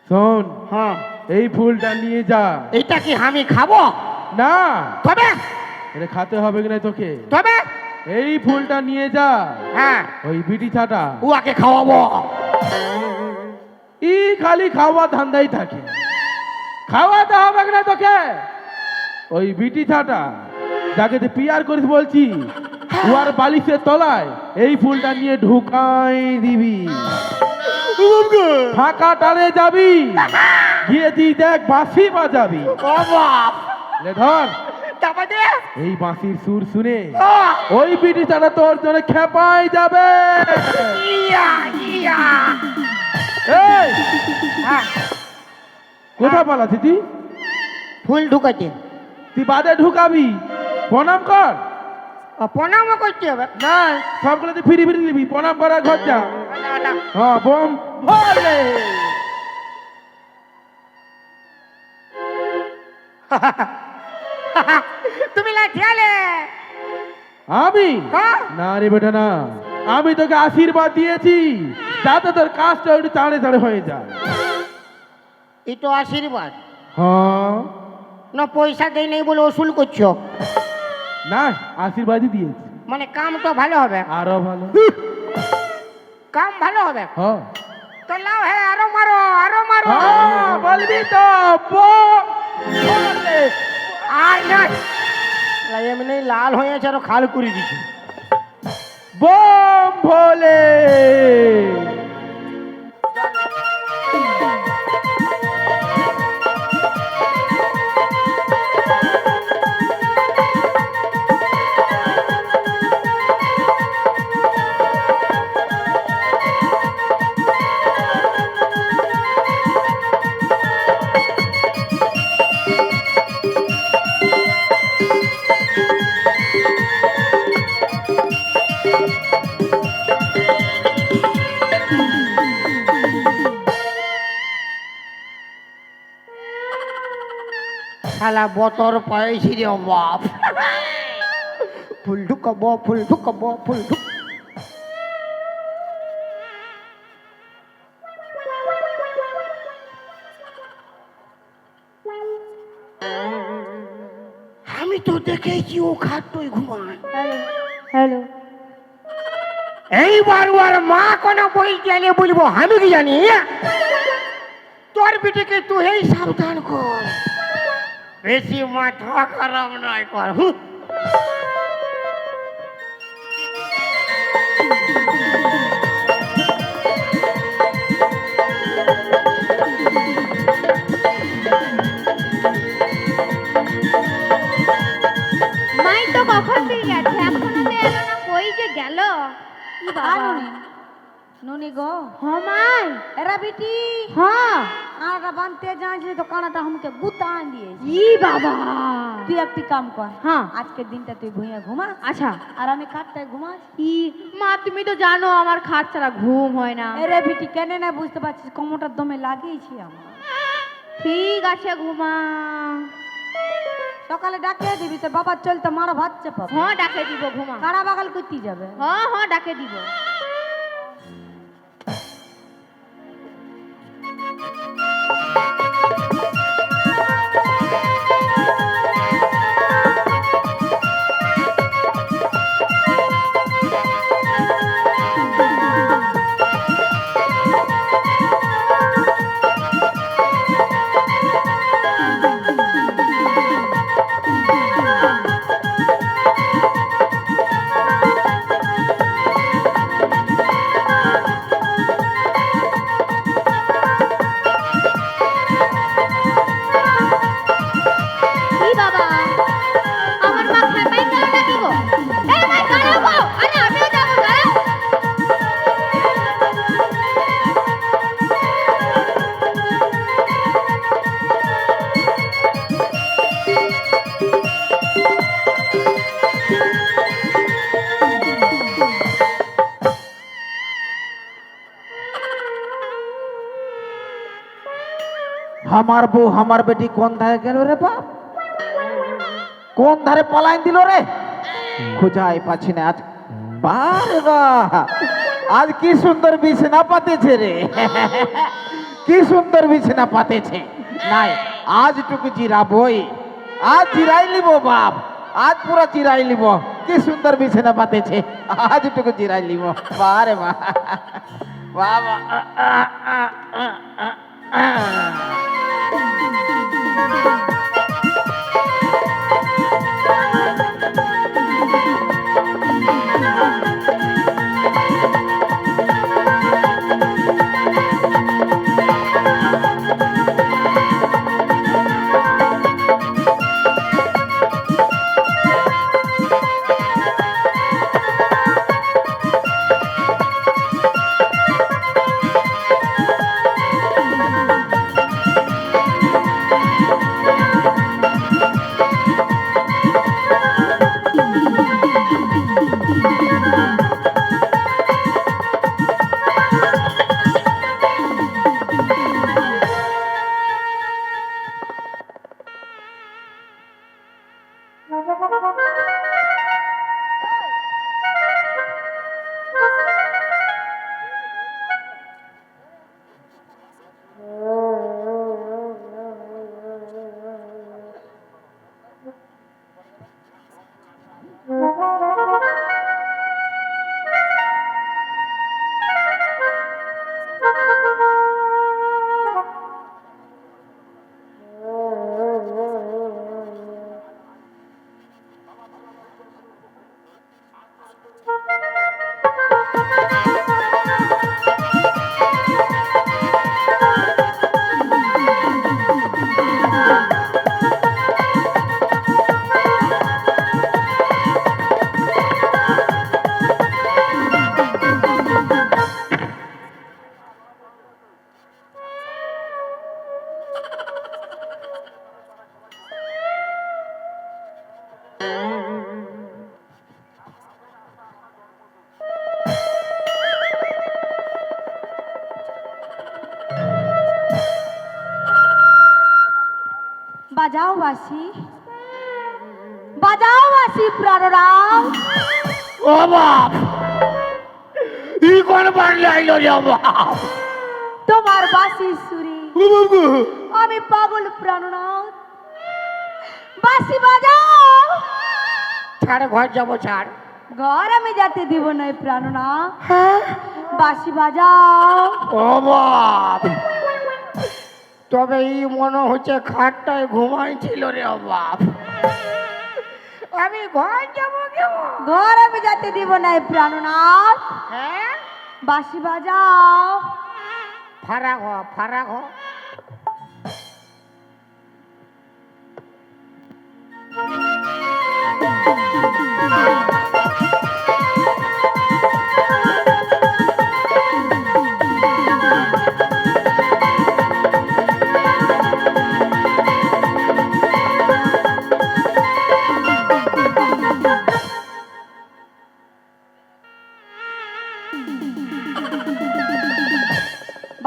[SPEAKER 5] শোন,
[SPEAKER 2] হ্যাঁ
[SPEAKER 5] এই ফুলটা নিয়ে যা।
[SPEAKER 2] এটা কি আমি খাবো?
[SPEAKER 5] না,
[SPEAKER 2] তবে
[SPEAKER 5] এটা খেতে হবে কিনা তোকে।
[SPEAKER 2] তবে
[SPEAKER 5] এই ফুলটা নিয়ে যা
[SPEAKER 2] হ্যাঁ
[SPEAKER 5] ওই বিটি ছাটা।
[SPEAKER 2] উয়াকে খাওয়াবো।
[SPEAKER 5] ই খালি খাওয়া ধান্দাই থাকে, খাওয়াতে হবে না তোকে। ওই বিটি ছাটা যাকে তুই পিয়ার করিস বলছি, উয়ার বালিশের তলায় এই ফুলটা নিয়ে ঢুকাই দিবি। ফাঁকা টালে যাবি, গিয়ে তুই দেখ বাঁশি বাজাবি।
[SPEAKER 2] ও বাপ,
[SPEAKER 5] লে ধর।
[SPEAKER 2] তারপরে
[SPEAKER 5] এই বাঁশির সুর শুনে ওই বিটি ছাটা তোর জন্য খেপাই যাবে।
[SPEAKER 2] ইয়া ইয়া।
[SPEAKER 5] এই
[SPEAKER 2] হ্যাঁ
[SPEAKER 5] কোথা পালাচ্ছি তুই?
[SPEAKER 2] ফুল ঢুকাচ্ছে।
[SPEAKER 5] তুই বাদে ঢুকাবি, প্রণাম কর।
[SPEAKER 2] প্রণামও করতে হবে
[SPEAKER 5] না, সবগুলো তুই ফিরি ফিরি নিবি, প্রণাম করার ঘর যা।
[SPEAKER 2] না, না।
[SPEAKER 5] হ্যাঁ বোম ভোলে।
[SPEAKER 2] তুমি লাঠিয়ালে?
[SPEAKER 5] আমি
[SPEAKER 2] হ্যাঁ।
[SPEAKER 5] না রে বেটা না, আমি তোকে আশীর্বাদ দিয়েছি যাতে তোর কাজটা একটু তাড়ে তাড়ে হয়ে যায়।
[SPEAKER 2] এটা আশীর্বাদ
[SPEAKER 5] হ্যাঁ
[SPEAKER 2] না? পয়সা দেই নাই বলে ওসুল করছো?
[SPEAKER 5] না, আশীর্বাদই দিয়েছি।
[SPEAKER 2] মানে কাম তো ভালো হবে?
[SPEAKER 5] আরো ভালো।
[SPEAKER 2] কাম ভালো হবে
[SPEAKER 5] হ্যাঁ
[SPEAKER 2] তো লাও। হ্যাঁ আরো মারো, আরো মারো।
[SPEAKER 5] হ্যাঁ, বলবি তো বোম ভোলে।
[SPEAKER 2] আর না এমনি লাল হয়ে আছে, আরো খাল করে দিচ্ছি।
[SPEAKER 5] বোম ভোলে।
[SPEAKER 2] শালা বতর পাইছি রে বাপ। ফুল ঢুকাবো, ফুল ঢুকাবো, ফুল ঢুক। আমি তো দেখেছি ও খাটই ঘুমায়।
[SPEAKER 1] হ্যালো হ্যালো
[SPEAKER 2] এইবার ওর মা কোনো বই গেলে বলবো আমি কি জানি। তোর বিটিকে তুই এই সাবধান কর, বেশি মাথা খারাপ নয় কর।
[SPEAKER 1] মাই তো কখন দিয়ে গেছে, এখনো তো এলো না, কই যে গেল। কি বাবা
[SPEAKER 2] নুনি গো
[SPEAKER 1] হ্যাঁ মাই
[SPEAKER 2] এরা বিটি
[SPEAKER 1] হ্যাঁ
[SPEAKER 2] কানাটা বানতে যাচ্ছি তো কানাটা আমাকে গুতা দিয়েছি।
[SPEAKER 1] ই বাবা
[SPEAKER 2] তুই একটি কাম কর,
[SPEAKER 1] হ্যাঁ
[SPEAKER 2] আজকের দিনটা তুই ভুঁইয়া ঘুমা,
[SPEAKER 1] আচ্ছা
[SPEAKER 2] আর আমি খাটটায় ঘুমাস।
[SPEAKER 1] ই মা তুমি তো জানো আমার খাট ছাড়া ঘুম হয় না।
[SPEAKER 2] এরে বিটি কেন না বুঝতে পারছিস, কোমরটার দমে লাগিয়েছি আমার।
[SPEAKER 1] ঠিক আছে ঘুমা।
[SPEAKER 2] সকালে ডাকে দিবি, তোর বাবা চলতে মারো ভাত চাপাবো।
[SPEAKER 1] হ্যাঁ ডাকে দিব ঘুমা।
[SPEAKER 2] কারা বাগাল করতে যাবে।
[SPEAKER 1] হ্যাঁ হ্যাঁ ডাকে দিব। কি বাবা আমার মা খেপাই গেল নাকি গো? এই মাই দাঁড়াও গো, আরে আমিও যাবো, দাঁড়াও।
[SPEAKER 5] আমার বউ আমার বেটি কোন ধারে গেল রে বাপ? কোন ধারে পলাইন দিল রে? খুঁজাই পাচ্ছি না আজ। বারে বাহ, আজ কি সুন্দর বিছানা পাতেছে রে। কি সুন্দর বিছানা পাতেছে। নাই আজটুকু জিরাবই, আজ জিরাই লিব বাপ, আজ পুরো জিরাই লিব। কি সুন্দর বিছানা পাতেছে, আজটুকু জিরাই লিব। বারে বাহ বাবা।
[SPEAKER 2] বাজাও বাসি, বাজাও বাসি প্রাণরাম।
[SPEAKER 4] ও বাপ, ই কোন বাংলা আইলো রে বাপ?
[SPEAKER 2] তোমার বাসি সুরে আমি পাগল প্রাণনাথ। বাসি বাজাও, ছাড় ঘর যাবো ছাড়।
[SPEAKER 1] ঘর আমি যেতে দিব না প্রাণনা।
[SPEAKER 2] হ্যাঁ
[SPEAKER 1] বাঁশি বাজাও।
[SPEAKER 2] ও বাপ, তবে এই মনে হচ্ছে খাটটায় ঘুমাইছিল রে বাপ। আমি ঘর যাবো কেমন?
[SPEAKER 1] ঘর আমি যেতে দিব না প্রাণনা।
[SPEAKER 2] হ্যাঁ
[SPEAKER 1] বাঁশি বাজাও।
[SPEAKER 2] ফারাক হ, ফারাক হ।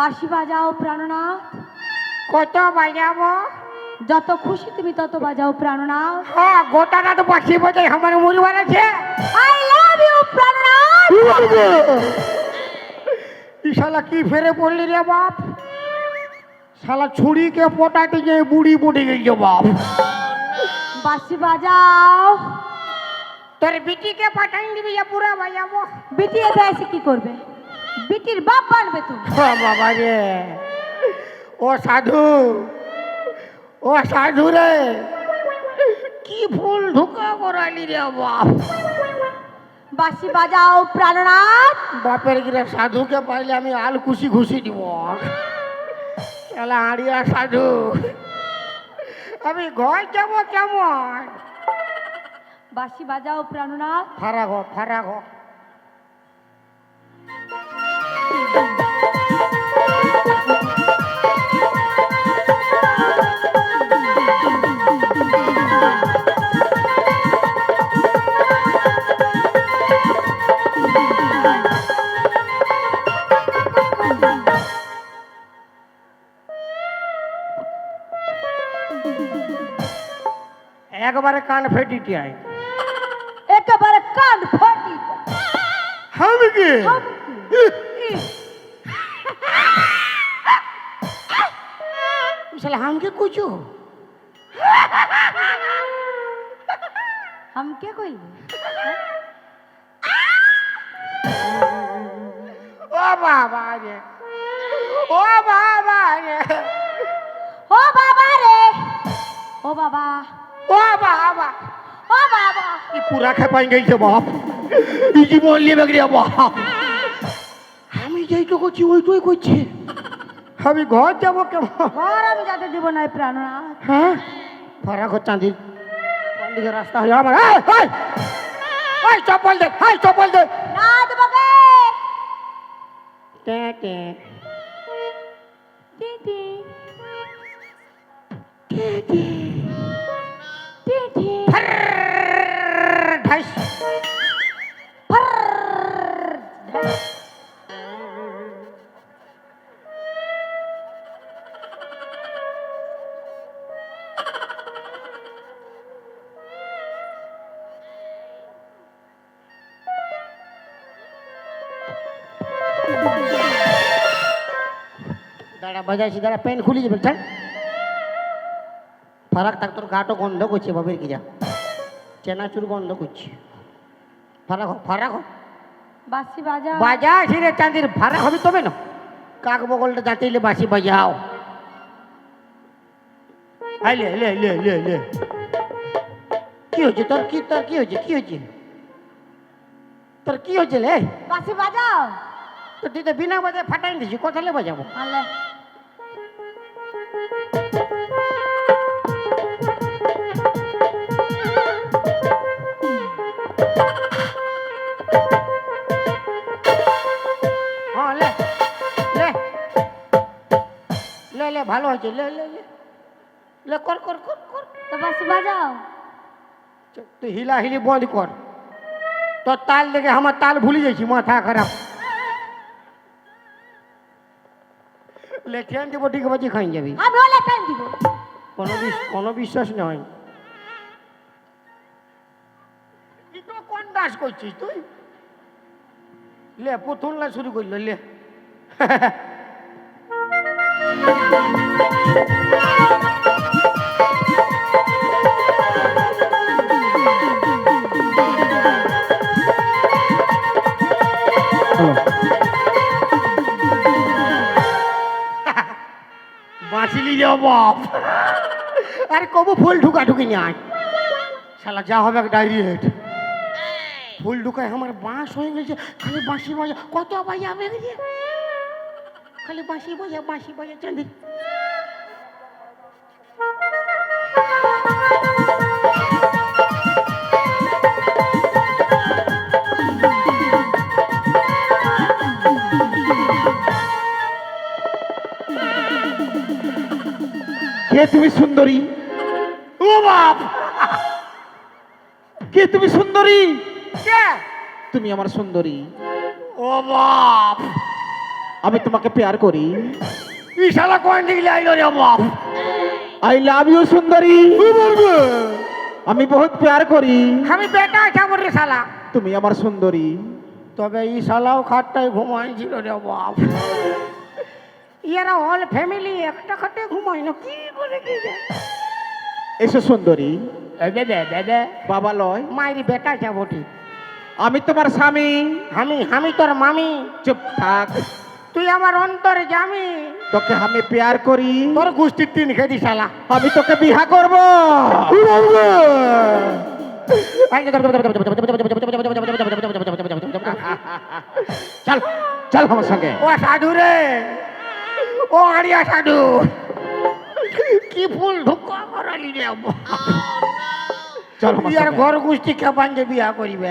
[SPEAKER 1] বাঁশি বাজাও প্রাণনাথ।
[SPEAKER 2] কত বাজাবো?
[SPEAKER 1] যত খুশি তুমি তত বাজাও প্রাণনাথ।
[SPEAKER 2] হ্যাঁ গোটাটা তো বাসি বোঝাই আমার মরিবার আছে।
[SPEAKER 1] আই লাভ ইউ প্রাণনাথ।
[SPEAKER 2] ই শালা কি ফেরে পড়লি রে বাপ? শালা ছুরিকে পটাতে গিয়ে বুড়ি পড়ে গেছে বাপ।
[SPEAKER 1] বাঁশি বাজাও।
[SPEAKER 2] তোর বিটিকে পাঠাই দিবি যে পুরা বাজাবো।
[SPEAKER 1] বিটি এতে এসে কি করবে? বিটির বাপ বানবে তুমি।
[SPEAKER 2] ও বাবা রে, ও সাধু, ও সাধু রে, কি ফুল ঢুকা করালি রে বাপ।
[SPEAKER 1] বাঁশি বাজাও প্রাণনাথ।
[SPEAKER 2] বাপের গিরে সাধুকে পাইলে আমি আল খুশি ঘুষি দিব। এলা আড়িয়া সাধু, আমি ঘর যাবো কেমন?
[SPEAKER 1] বাঁশি বাজাও প্রাণনাথ।
[SPEAKER 2] ফারাক হ, ফারাক হ। একবারে কান ফেটিটি আয়।
[SPEAKER 1] একেবারে কান ফাটি।
[SPEAKER 2] আমি কি হামকে কুচু?
[SPEAKER 1] हमके कोई
[SPEAKER 2] ও বাবা রে, ও বাবা রে,
[SPEAKER 1] ओ बाबा रे ओ बाबा
[SPEAKER 2] ও বাবা।
[SPEAKER 1] ओ बाबा
[SPEAKER 2] ये पूरा खेपाई गई थे बाप। ये जीवन लिए बग रहा बाप। আমি যেইটুকু করছি ওইটুকুই করছি। আমি ঘর যাবো কেমন?
[SPEAKER 1] घर আমি যাতে দিব না প্রাণনাথ।
[SPEAKER 2] হ্যাঁ ফারাক হচ্ছে চাঁদির কোন দিকে রাস্তা হয়ে আমার। এই এই এই চপ্পল দে, এই চপ্পল দে।
[SPEAKER 1] না দেব গে।
[SPEAKER 2] টে টে
[SPEAKER 1] টি টি
[SPEAKER 2] টে টে
[SPEAKER 1] টি টি
[SPEAKER 2] ঢাইস। দাঁড়া বাজাইছি, দাঁড়া পেন খুলি যাবে। চল ফারাক থাক, তোর গাটো গন্ধ করছে বাবের গিরা, চেনাচুর গন্ধ করছে। ফারাক হ, ফারাক হ।
[SPEAKER 1] বাঁশি বাজাও।
[SPEAKER 2] বাজা ছিঁড়ে চাঁদির ফারাক হবে তবে না। কাক বগলটা দাঁতিলে বাসি বাজাও। আই লে লে লে লে লে। কি হয়েছে তোর? কি তোর কি হয়েছে? কি হয়েছে তোর? কি হয়েছে লে?
[SPEAKER 1] বাঁশি বাজাও।
[SPEAKER 2] তো তুই তো বিনা বাজায় ফাটাই দিছি, কোথালে বাজাবো?
[SPEAKER 1] আলে
[SPEAKER 2] হ্যাঁ লে লে লে লে, ভালো হয়েছে। লে লে লে লে, কর কর কর কর।
[SPEAKER 1] তো বাঁশি বাজাও।
[SPEAKER 2] তুই হিলা হিলি বন্ধ কর। তোর তাল দেখে আমার তাল ভুলে যাচ্ছি, মাথা খারাপ। লেঠিয়ান দিব ঠিক বাজি খাই যাবি।
[SPEAKER 1] আমি ওলে পেন দিব।
[SPEAKER 2] কোনো বিশ্বাস নয়। তুই তো কোন দাস করছিস তুই? লে পুতুলনা শুরু করলো লে।
[SPEAKER 4] বাপ আরে কবু ফুল ঢুকা ঢুকি নাই শালা যা হবে ডাইরেক্ট ফুল ঢুকায় আমার বাঁশ হয়ে গেছে খালি বাঁশি বাজা কত বাজাবে রে খালি বাঁশি বাজা চাঁদি
[SPEAKER 5] কে তুমি সুন্দরী?
[SPEAKER 4] ও বাপ
[SPEAKER 5] কে তুমি সুন্দরী?
[SPEAKER 4] কে
[SPEAKER 5] তুমি আমার সুন্দরী,
[SPEAKER 4] ও বাপ
[SPEAKER 5] আমি তোমাকে প্যার করি।
[SPEAKER 4] ই শালা কোন দিকে আইলো রে বাপ
[SPEAKER 5] আই লাভ ইউ সুন্দরী, আমি বহুত প্যার করি।
[SPEAKER 4] আমি বেটা যাবো রে শালা
[SPEAKER 5] তুমি আমার সুন্দরী।
[SPEAKER 4] তবে ই শালাও খাটটায় ঘুমাইছিল রে বাপ ইয়ারা অল ফ্যামিলি একটা খাটে ঘুমায় না কি করে কি যায়
[SPEAKER 5] এসো সুন্দরী।
[SPEAKER 4] দাদা
[SPEAKER 5] বাবা লয়,
[SPEAKER 4] মায়ের বেটা যাবো ঠিক
[SPEAKER 5] আমি তোমার স্বামী।
[SPEAKER 4] আমি তোর মামি
[SPEAKER 5] চুপ থাক,
[SPEAKER 4] তুই আমার অন্তরে জামি
[SPEAKER 5] তোকে আমি প্যার করি।
[SPEAKER 4] তোর গোষ্ঠীর তিন খেদি শালা
[SPEAKER 5] আমি তোকে বিহা করব। চল চল আমার সঙ্গে।
[SPEAKER 4] ও সাধু রে ও আড়িয়া সাধু কি ফুল ঢুকা করালি রে
[SPEAKER 5] চল আমার
[SPEAKER 4] ইয়ার
[SPEAKER 5] সঙ্গে।
[SPEAKER 4] ঘর গোষ্ঠী খেপান যে বিয়া করিবে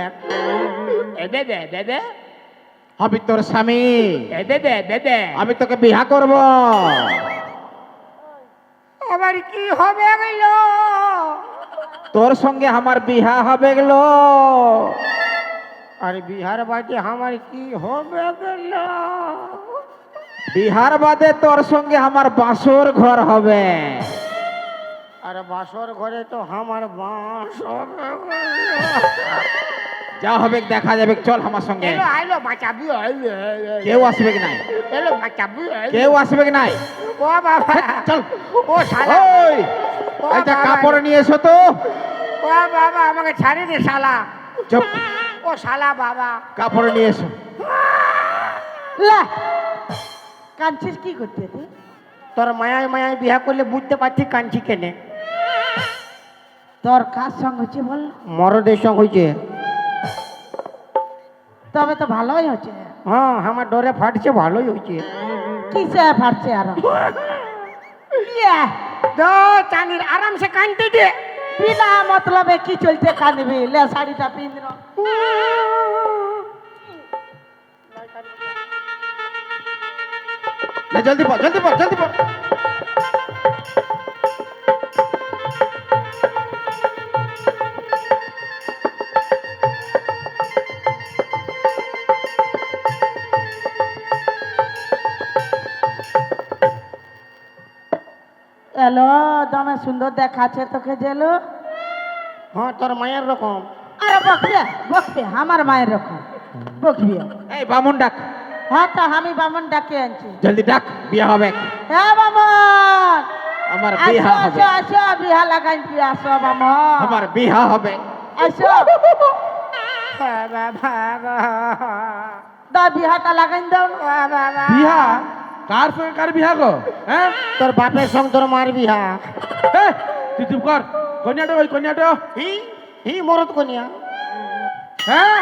[SPEAKER 5] আমি তোর স্বামী,
[SPEAKER 4] দে
[SPEAKER 5] আমি তোকে বিহা করব।
[SPEAKER 4] আবার কি হবে গেল
[SPEAKER 5] তোর সঙ্গে আমার বিহা হবে গেল।
[SPEAKER 4] আরে বিহার বাদে আমার কি হবে গেল
[SPEAKER 5] বিহার বাদে তোর সঙ্গে আমার বাসর ঘর হবে।
[SPEAKER 4] আরে বাসর ঘরে তো আমার বাস হবে গেল
[SPEAKER 5] যা হবে দেখা যাবে, চল আমার সঙ্গে।
[SPEAKER 4] এলো আইলো বাঁচাবি
[SPEAKER 5] কেউ আসবে কি নাই,
[SPEAKER 4] এলো বাঁচাবি
[SPEAKER 5] কেউ আসবে কি নাই।
[SPEAKER 4] ও বাবা
[SPEAKER 5] চল
[SPEAKER 4] ও শালা
[SPEAKER 5] ওই
[SPEAKER 4] ও
[SPEAKER 5] একটা
[SPEAKER 4] বাবা।
[SPEAKER 5] কাপড় নিয়ে এসো তো।
[SPEAKER 4] ও বাবা আমাকে ছাড়ি দে শালা
[SPEAKER 5] চুপ,
[SPEAKER 4] ও শালা বাবা
[SPEAKER 5] কাপড় নিয়ে এসো।
[SPEAKER 2] কাঁদছিস কি করতে তুই?
[SPEAKER 4] তোর মায়ায় বিয়া করলে বুঝতে পারছি কাঞ্চি কেনে
[SPEAKER 2] তোর কার সঙ্গে হচ্ছে বল?
[SPEAKER 4] মরদের সঙ্গে হয়েছে
[SPEAKER 2] তবে তো ভালোই হচ্ছে।
[SPEAKER 4] হ্যাঁ আমার ডরে ফাটছে ভালোই হয়েছে
[SPEAKER 2] কিসে ফাটছে আরো?
[SPEAKER 4] তো চাঁদির আরামসে কানতে দে
[SPEAKER 2] বিনা মতলবে কি চলতে কাঁদবি? লে শাড়িটা পিন্দ।
[SPEAKER 5] না, জলদি পড়, জলদি পড়, জলদি পড়।
[SPEAKER 2] এলো দমে সুন্দর দেখাচ্ছে তোকে জেলো।
[SPEAKER 4] হ্যাঁ তোর মায়ের রকম
[SPEAKER 2] আরে বকবে বকবে আমার মায়ের রকম বকবি।
[SPEAKER 5] এই বামুন ডাক,
[SPEAKER 2] হ্যাঁ তো আমি বামন ডাকে আনছি।
[SPEAKER 5] জলদি ডাক, বিয়া হবে।
[SPEAKER 2] হ্যাঁ বামন
[SPEAKER 5] আমার
[SPEAKER 2] আসো
[SPEAKER 5] বিয়া হবে,
[SPEAKER 2] আসো আসো বিহা লাগাইছি আসো বামন
[SPEAKER 5] আমার বিয়া হবে।
[SPEAKER 2] আসো দা বিহাটা লাগাই দাও না।
[SPEAKER 5] বিয়া কার সঙ্গে কার বিয়া গো? হ্যাঁ
[SPEAKER 4] তোর বাপের সঙ্গে তোর মার বিহা
[SPEAKER 5] এই, তুই চুপ কর। কন্যাটো ওই কন্যাটো।
[SPEAKER 4] হি মরত কনিয়া
[SPEAKER 5] হ্যাঁ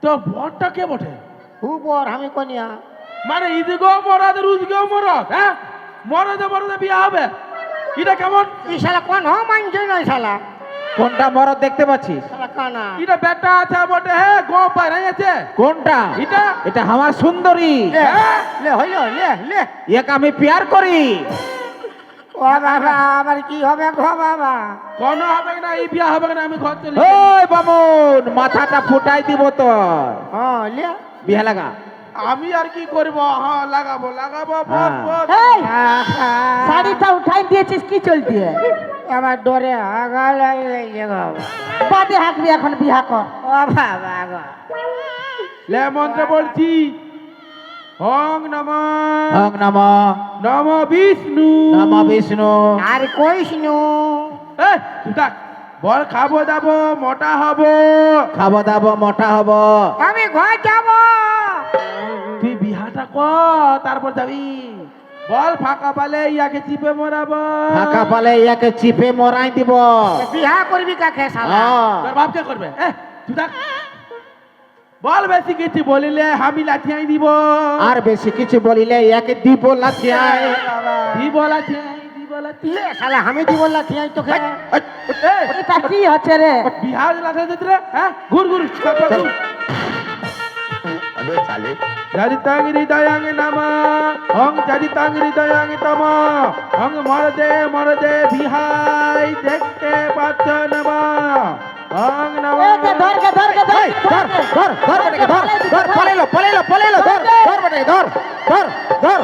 [SPEAKER 5] তো বরটা কে বটে?
[SPEAKER 4] হু বর আমি কনিয়া
[SPEAKER 5] মানে ইদিকেও মরদ রুদিকেও মরদ। হ্যাঁ মরদে মরদে বিয়া হবে, এটা কেমন?
[SPEAKER 4] এই শালা কোন হ মানছে না শালা
[SPEAKER 5] কোনটা মরদ দেখতে পাচ্ছিস?
[SPEAKER 4] শালা কানা
[SPEAKER 5] এটা বেটা আছে বটে। হ্যাঁ গো পায় আছে। কোনটা? এটা এটা আমার সুন্দরী।
[SPEAKER 4] লে
[SPEAKER 5] হ্যাঁ
[SPEAKER 4] লে হইল লে লে
[SPEAKER 5] একে আমি প্যার করি।
[SPEAKER 4] ও বাবা আবার কি হবে গো বাবা
[SPEAKER 5] কোন হবে না, এই বিয়া হবে না, আমি ঘর চলে। ওই বামুন মাথাটা ফুটাই দিব তোর।
[SPEAKER 4] হ্যাঁ লে
[SPEAKER 5] বিয়া লাগা।
[SPEAKER 3] আমি আর কি করব? হ্যাঁ লাগাবো লাগাবো
[SPEAKER 5] হ্যাঁ।
[SPEAKER 2] এই শাড়িটা উঠাই দিয়েছিস কি চলতি?
[SPEAKER 4] আমার ডরে আগা লাগে গো
[SPEAKER 2] বাদে হাঁকবি এখন বিহা কর।
[SPEAKER 4] ও বাবা গো
[SPEAKER 5] লে মন্ত্র বলছি। ওং নমঃ, ওং নমঃ, নমঃ বিষ্ণু, নমঃ বিষ্ণু।
[SPEAKER 4] আর কইস নু
[SPEAKER 5] এই তুই থাক। বল খাবো দাবো মোটা হবো, খাবো দাবো মোটা হবো।
[SPEAKER 4] আমি ঘর যাব
[SPEAKER 5] তুই বিহাটা কর তারপর যাবি।
[SPEAKER 3] বল ফাঁকা পালে ইয়াকে চিপে মরাবো
[SPEAKER 4] ফাঁকা পালে ইয়াকে চিপে মরাই দিব
[SPEAKER 2] বিহা করবি কাকে শালা
[SPEAKER 4] হ্যাঁ।
[SPEAKER 3] তোর বাপ কে করবে তুই থাক বল বেশি কিছু বলিলে আমি লাঠিয়াই দিব
[SPEAKER 4] আর বেশি কিছু বলিলে ইয়াকে দিব লাথিয়ায়
[SPEAKER 3] দিব লাঠিয়াই দিব লাঠিয়াই
[SPEAKER 2] লে শালা আমি দিব লাঠি আই তোকে
[SPEAKER 3] এই,
[SPEAKER 2] এটা কি হচ্ছে রে
[SPEAKER 3] বিহার লাঠা দিতে রে হ্যাঁ ঘুর ঘুর jadi tangri dayang nama hong jadi tangri dayang tama hong morde bihai দেখতে পাচ্ছ nama hong nama
[SPEAKER 2] ধর কে ধর কে ধর
[SPEAKER 4] ধর ধর ধর বেটাকে ধর ধর পালেলো পালেলো পালেলো ধর ধর বেটাকে ধর ধর ধর